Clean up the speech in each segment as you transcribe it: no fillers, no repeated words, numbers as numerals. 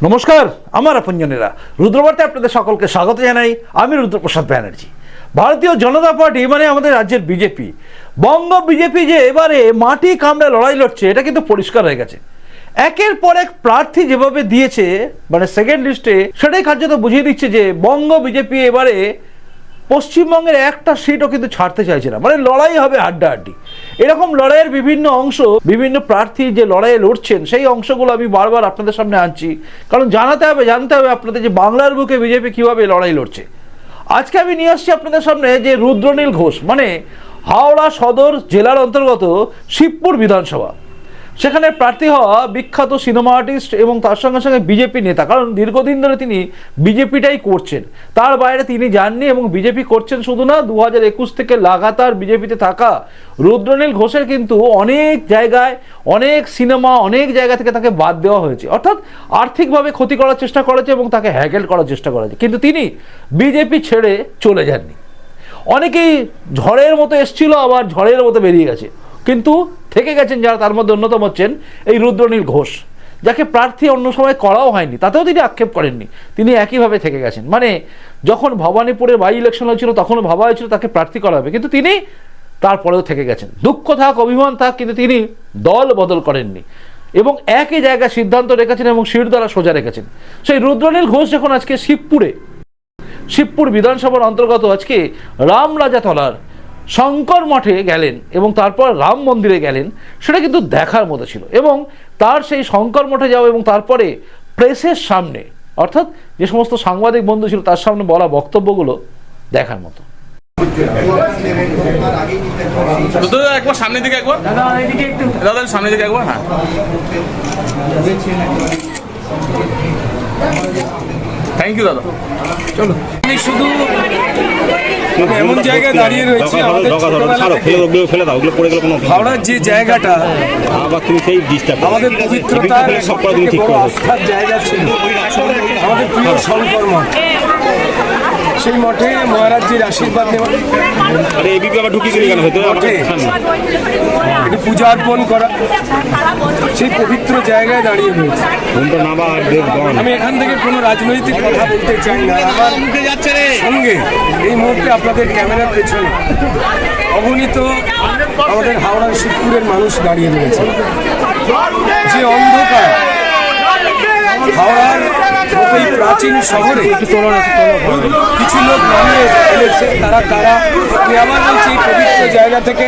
নমস্কার আমার আপনজনেরা, রুদ্রবার্তায় আপনাদের সকলকে স্বাগত জানাই। আমি রুদ্রপ্রসাদ ব্যানার্জি। ভারতীয় জনতা পার্টি মানে আমাদের রাজ্যের বিজেপি, বঙ্গ বিজেপি যে এবারে মাটি কামড়ে লড়াই লড়ছে এটা কিন্তু পরিষ্কার হয়ে গেছে। একের পর এক প্রার্থী যেভাবে দিয়েছে মানে সেকেন্ড লিস্টে, সেটাই কার্যত বুঝিয়ে দিচ্ছে যে বঙ্গ বিজেপি এবারে পশ্চিমবঙ্গের একটা সিটও কিন্তু ছাড়তে চাইছে না। মানে লড়াই হবে হাড্ডাহাড্ডি। এরকম লড়াইয়ের বিভিন্ন অংশ, বিভিন্ন প্রার্থী যে লড়াইয়ে লড়ছেন সেই অংশগুলো আমি বারবার আপনাদের সামনে আনছি, কারণ জানতে হবে আপনাদের যে বাংলার বুকে বিজেপি কীভাবে লড়াই লড়ছে। আজকে আমি নিয়ে আসছি আপনাদের সামনে যে রুদ্রনীল ঘোষ, মানে হাওড়া সদর জেলার অন্তর্গত শিবপুর বিধানসভা, সেখানে প্রার্থী হওয়া বিখ্যাত সিনেমা আর্টিস্ট এবং তার সঙ্গে সঙ্গে বিজেপি নেতা, কারণ দীর্ঘদিন ধরে তিনি বিজেপিটাই করছেন, তার বাইরে তিনি যাননি এবং বিজেপি করছেন শুধু না, 2021 থেকে লাগাতার বিজেপিতে থাকা রুদ্রনীল ঘোষের কিন্তু অনেক জায়গায়, অনেক সিনেমা, অনেক জায়গা থেকে তাকে বাদ দেওয়া হয়েছে, অর্থাৎ আর্থিকভাবে ক্ষতি করার চেষ্টা করেছে এবং তাকে হ্যাকেল করার চেষ্টা করেছে, কিন্তু তিনি বিজেপি ছেড়ে চলে যাননি। অনেকেই ঝড়ের মতো এসছিল, আবার ঝড়ের মতো বেরিয়ে গেছে, কিন্তু থেকে গেছেন যারা, তার মধ্যে অন্যতম হচ্ছেন এই রুদ্রনীল ঘোষ, যাকে প্রার্থী অন্য সময় করাও হয়নি, তাতেও তিনি আক্ষেপ করেননি, তিনি একইভাবে থেকে গেছেন। মানে যখন ভবানীপুরে বাই ইলেকশন হয়েছিল তখনও ভাবা হয়েছিল তাকে প্রার্থী করা হবে, কিন্তু তিনি তারপরেও থেকে গেছেন। দুঃখ থাক, অভিমান থাক, কিন্তু তিনি দল বদল করেননি এবং একই জায়গায় সিদ্ধান্ত রেখেছেন এবং শির দ্বারা সোজা রেখেছেন। সেই রুদ্রনীল ঘোষ যখন আজকে শিবপুর বিধানসভার অন্তর্গত আজকে রামরাজাতলার শঙ্কর মঠে গেলেন এবং তারপর রাম মন্দিরে গেলেন, সেটা কিন্তু দেখার মতো ছিল। এবং তার সেই শঙ্কর মঠে যাওয়া এবং তারপরে প্রেসের সামনে, অর্থাৎ যে সমস্ত সাংবাদিক বন্ধু ছিল তার সামনে বলা বক্তব্যগুলো দেখার মতো। একবার সামনের দিকে, একবার দাদা সামনের দিকে একবার। হ্যাঁ, থ্যাংক ইউ দাদা। চলো, আমি শুধু এমন জায়গায় দাঁড়িয়ে রয়েছি, হাওড়ার যে জায়গাটা আমাদের পবিত্রতার সবথেকে বড় আস্থার জায়গা ছিল, আমাদের প্রিয় শঙ্কর মঠ, সেই মঠে মহারাজজির আশীর্বাদ নেওয়া, মঠে একটু পূজা অর্পণ করা, সেই পবিত্র জায়গায় দাঁড়িয়ে রয়েছে। আমি এখান থেকে কোনো রাজনৈতিক কথা বলতে চাই না। আমার সঙ্গে এই মুহূর্তে আপনাদের ক্যামেরার পেছনে অগণিত আমাদের হাওড়ার শিবপুরের মানুষ দাঁড়িয়ে রয়েছে। যে অন্ধকার হাওড়ার এই প্রাচীন শহরে কিছু লোক নামিয়ে ফেলেছে, তারা কারা আমি আবার বলছি, এই পবিত্র জায়গা থেকে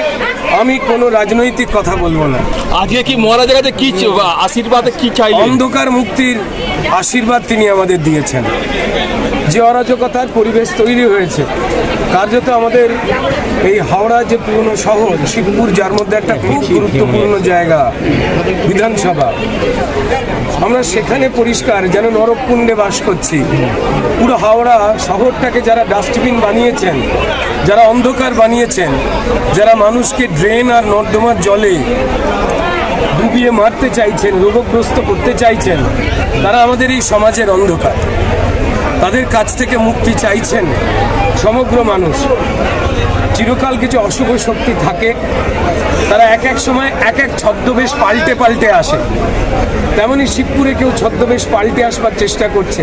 আমি কোনো রাজনৈতিক কথা বলবো না। আজকে কি মহারাজের কাছে কি আশীর্বাদে কি চাই? অন্ধকার মুক্তির আশীর্বাদ তিনি আমাদের দিয়েছেন। যে অরাজকতার পরিবেশ তৈরি হয়েছে, কার্যত আমাদের এই হাওড়া যে পুরনো শহর শিবপুর, যার মধ্যে একটা খুব গুরুত্বপূর্ণ জায়গা বিধানসভা, আমরা সেখানে পরিষ্কার যেন নরককুণ্ডে বাস করছি। পুরো হাওড়া শহরটাকে যারা ডাস্টবিন বানিয়েছেন, যারা অন্ধকার বানিয়েছেন, যারা মানুষকে ড্রেন আর নর্দমার জলে ডুবিয়ে মারতে চাইছেন, রোগগ্রস্ত করতে চাইছেন, তারা আমাদের এই সমাজের অন্ধকার। তাদের কাছ থেকে মুক্তি চাইছেন সমগ্র মানুষ। চিরকাল কিছু অশুভ শক্তি থাকে, তারা এক এক সময় এক এক ছদ্মবেশ পাল্টে আসে। তেমনই শিবপুরে কেউ ছদ্মবেশ পাল্টে আসবার চেষ্টা করছে,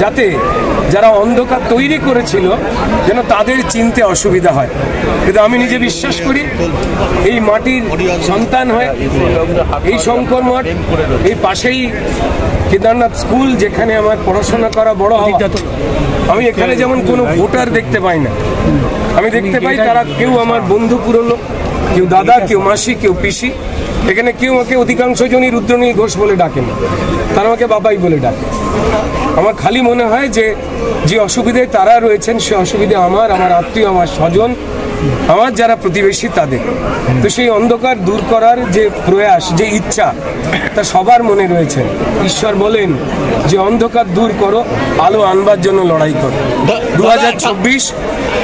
যাতে যারা অন্ধকার তৈরি করেছিল যেন তাদের চিনতে অসুবিধা হয়। কিন্তু আমি নিজে বিশ্বাস করি, এই মাটির সন্তান হয় এই শঙ্কর মঠ, এই পাশেই কেদারনাথ স্কুল, যেখানে আমার পড়াশোনা করা, বড় হওয়া, আমি এখানে যেমন কোনো ভোটার দেখতে পাই না, আমি দেখতে পাই তারা কেউ আমার বন্ধু পুরনো, কেউ দাদা, কেউ মাসি, কেউ পিসি। এখানে কেউ আমাকে অধিকাংশ জনই রুদ্রনীল ঘোষ বলে ডাকেন, তারা আমাকে বাবাই বলে ডাকে। আমার খালি মনে হয় যে যে অসুবিধায় তারা রয়েছেন, সে অসুবিধা আমার আত্মীয়, আমার স্বজন, আমার যারা প্রতিবেশী তাদের। তো সেই অন্ধকার দূর করার যে প্রয়াস, যে ইচ্ছা, তা সবার মনে রয়েছে। ঈশ্বর বলেন যে অন্ধকার দূর করো, আলো আনবার জন্য লড়াই করো। 2024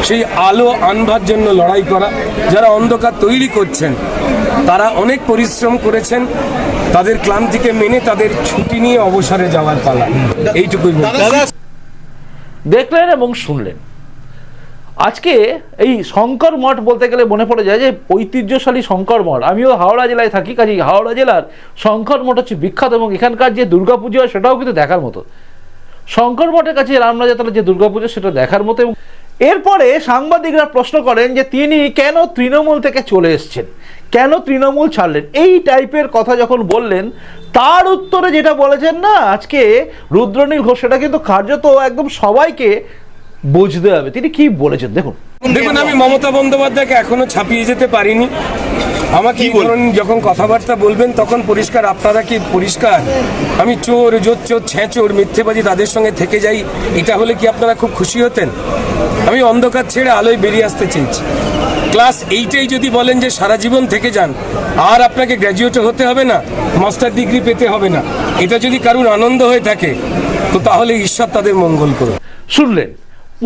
সেই আলো আনবার জন্য লড়াই করা। যারা অন্ধকার তৈরি করছেন তারা অনেক পরিশ্রম করেছেন, তাদের ক্লান্তিকে মেনে তাদের ছুটি নিয়ে অবসরে যাওয়ার পালা। এইটুকুই দেখলেন এবং শুনলেন। আজকে এই শঙ্কর মঠ বলতে গেলে মনে পড়ে যায় যে ঐতিহ্যশালী শঙ্কর মঠ। আমিও হাওড়া জেলায় থাকি, কাজেই হাওড়া জেলার শঙ্কর মঠ হচ্ছে বিখ্যাত, এবং এখানকার যে দুর্গাপুজো হয় সেটাও কিন্তু দেখার মতো। শঙ্কর মঠের কাছে রামরাজাতলার যে দুর্গাপুজো সেটা দেখার মতো। এবং এরপরে সাংবাদিকরা প্রশ্ন করেন যে তিনি কেন তৃণমূল থেকে চলে এসছেন, কেন তৃণমূল ছাড়লেন, এই টাইপের কথা যখন বললেন, তার উত্তরে যেটা বলেছেন না আজকে রুদ্রনীল ঘোষ, সেটা কিন্তু কার্যত একদম সবাইকে বুঝতে হবে তিনি কি বলেছেন। দেখুন, আমি মমতা বন্দ্যোপাধ্যায়কে এখনো ছাপিয়ে যেতে পারিনি। আমাকে যখন কথাবার্তা বলবেন তখন পরিষ্কার, আপনারা কি পরিষ্কার আমি চোর, জোচ্চোর, ছ্যাঁচোর, মিথ্যেবাদী তাদের সঙ্গে থেকে যাই, এটা হলে কি আপনারা খুব খুশি হতেন? আমি অন্ধকার ছেড়ে আলোয় বেরিয়ে আসতে চেয়েছি। ক্লাস 8-এই যদি বলেন যে সারা জীবন থেকে যান, আর আপনাকে গ্র্যাজুয়েট হতে হবে না, মাস্টার ডিগ্রি পেতে হবে না, এটা যদি কারুর আনন্দ হয়ে থাকে তো তাহলে ঈশ্বর তাদের মঙ্গল করুন। শুনলেন,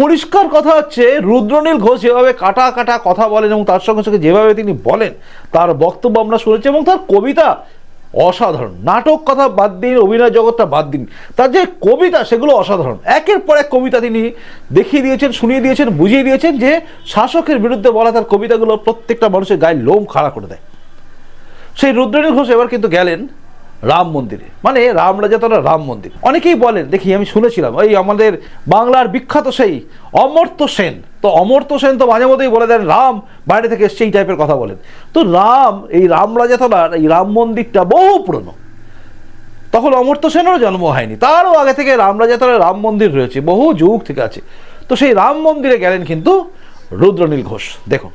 পরিষ্কার কথা হচ্ছে রুদ্রনীল ঘোষ যেভাবে কাটা কাটা কথা বলেন এবং তার সঙ্গে সঙ্গে যেভাবে তিনি বলেন, তার বক্তব্য আমরা শুনেছি, এবং তার কবিতা অসাধারণ। নাটক কথা বাদ দিন, অভিনয় জগৎটা বাদ দিন, তার যে কবিতা সেগুলো অসাধারণ। একের পর এক কবিতা তিনি দেখিয়ে দিয়েছেন, শুনিয়ে দিয়েছেন, বুঝিয়ে দিয়েছেন যে শাসকের বিরুদ্ধে বলা তার কবিতাগুলো প্রত্যেকটা মানুষের গায়ে লোম খাড়া করে দেয়। সেই রুদ্রনীল ঘোষ এবার কিন্তু গেলেন রাম মন্দিরে, মানে রামরাজাতলার রাম মন্দির। অনেকেই বলেন, দেখি আমি শুনেছিলাম ওই আমাদের বাংলার বিখ্যাত সেই অমর্ত্য সেন, তো অমর্ত্য সেন তো মাঝে মধ্যেই বলে দেন রাম বাইরে থেকে এসছে, এই টাইপের কথা বলেন। তো রাম, এই রামরাজাতলার এই রাম মন্দিরটা বহু পুরনো, তখন অমর্ত্য সেনেরও জন্ম হয়নি, তারও আগে থেকে রামরাজাতলার রাম মন্দির রয়েছে, বহু যুগ থেকে আছে। তো সেই রাম মন্দিরে গেলেন কিন্তু রুদ্রনীল ঘোষ। দেখুন,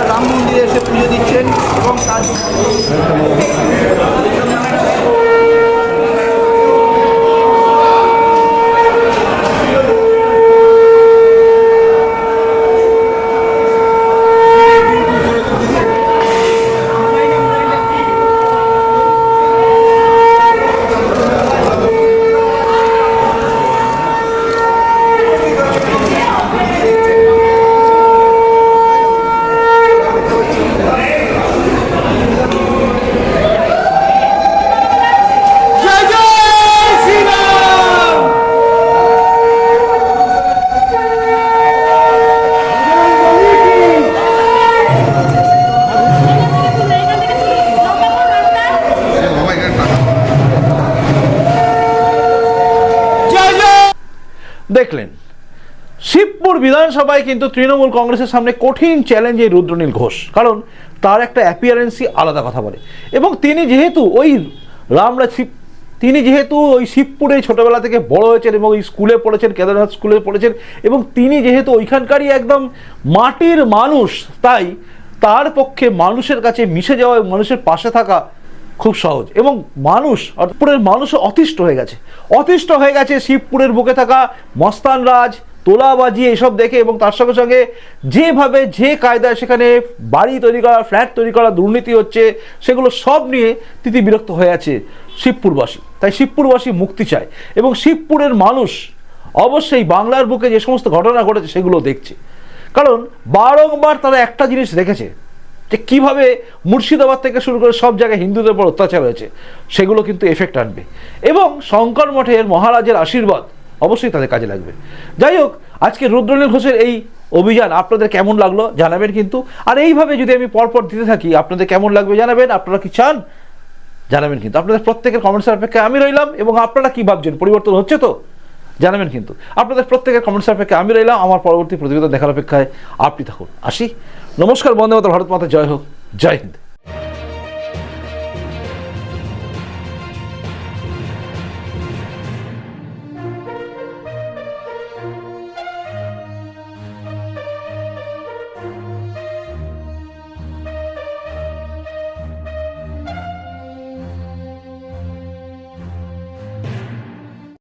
রাম মন্দিরে এসে পুজো দিচ্ছেন এবং তার দেখলেন শিবপুর বিধানসভায় কিন্তু তৃণমূল কংগ্রেসের সামনে কঠিন চ্যালেঞ্জ এই রুদ্রনীল ঘোষ, কারণ তার একটা অ্যাপিয়ারেন্সই আলাদা কথা বলে। এবং তিনি যেহেতু ওই শিবপুরে ছোটবেলা থেকে বড় হয়েছেন এবং ওই স্কুলে পড়েছেন, কেদারনাথ স্কুলে পড়েছেন, এবং তিনি যেহেতু ওইখানকারই একদম মাটির মানুষ, তাই তার পক্ষে মানুষের কাছে মিশে যাওয়া এবং মানুষের পাশে থাকা খুব সহজ। এবং শিবপুরের মানুষও অতিষ্ঠ হয়ে গেছে শিবপুরের বুকে থাকা মস্তান রাজ, তোলাবাজি এসব দেখে, এবং তার সঙ্গে সঙ্গে যেভাবে যে কায়দায় সেখানে বাড়ি তৈরি করা, ফ্ল্যাট তৈরি করা, দুর্নীতি হচ্ছে, সেগুলো সব নিয়ে তিতি বিরক্ত হয়ে আছে শিবপুরবাসী। তাই শিবপুরবাসী মুক্তি চায়, এবং শিবপুরের মানুষ অবশ্যই বাংলার বুকে যে সমস্ত ঘটনা ঘটেছে সেগুলো দেখছে, কারণ বারংবার তারা একটা জিনিস দেখেছে যে কীভাবে মুর্শিদাবাদ থেকে শুরু করে সব জায়গায় হিন্দুদের উপর অত্যাচার হয়েছে, সেগুলো কিন্তু এফেক্ট আনবে, এবং শঙ্কর মঠের মহারাজের আশীর্বাদ অবশ্যই তাদের কাজে লাগবে। যাই হোক, আজকে রুদ্রনীল ঘোষের এই অভিযান আপনাদের কেমন লাগলো জানাবেন কিন্তু। আর এইভাবে যদি আমি পরপর দিতে থাকি আপনাদের কেমন লাগবে জানাবেন, আপনারা কি চান জানাবেন কিন্তু। আপনাদের প্রত্যেকের কমেন্টসের অপেক্ষায় আমি রইলাম, এবং আপনারা কি ভাবছেন, পরিবর্তন হচ্ছে তো জানাবেন কিন্তু। আপনাদের প্রত্যেকের কমেন্টসের অপেক্ষায় আমি রইলাম, আমার পরবর্তী প্রতিবেদন দেখার অপেক্ষায় আপনি থাকুন। আসি, নমস্কার, বন্দে মাতরম, ভারত মাতা জয় হোক, জয় হিন্দ।